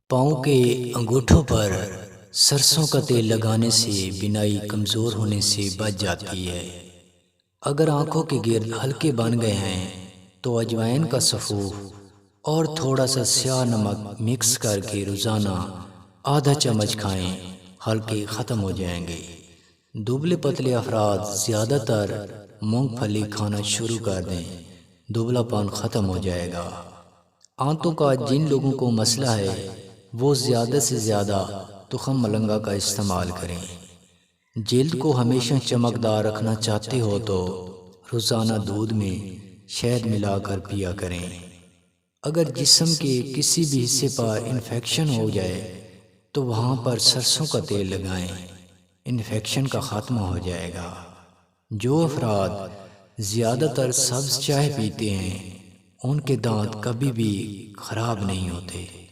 پاؤں کے انگوٹھوں پر سرسوں کا تیل لگانے سے بینائی کمزور ہونے سے بچ جاتی ہے۔ اگر آنکھوں کے گرد ہلکے بن گئے ہیں تو اجوائن کا سفوف اور تھوڑا سا سیاہ نمک مکس کر کے روزانہ آدھا چمچ کھائیں، ہلکے ختم ہو جائیں گے۔ دبلے پتلے افراد زیادہ تر مونگ پھلی کھانا شروع کر دیں، دبلا پان ختم ہو جائے گا۔ آنتوں کا جن لوگوں کو مسئلہ ہے وہ زیادہ سے زیادہ تخم ملنگا کا استعمال کریں۔ جلد کو ہمیشہ چمکدار رکھنا چاہتے ہو تو روزانہ دودھ میں شہد ملا کر پیا کریں۔ اگر جسم کے کسی بھی حصے پر انفیکشن ہو جائے تو وہاں پر سرسوں کا تیل لگائیں، انفیکشن کا خاتمہ ہو جائے گا۔ جو افراد زیادہ تر سبز چائے پیتے ہیں ان کے دانت کبھی بھی خراب نہیں ہوتے۔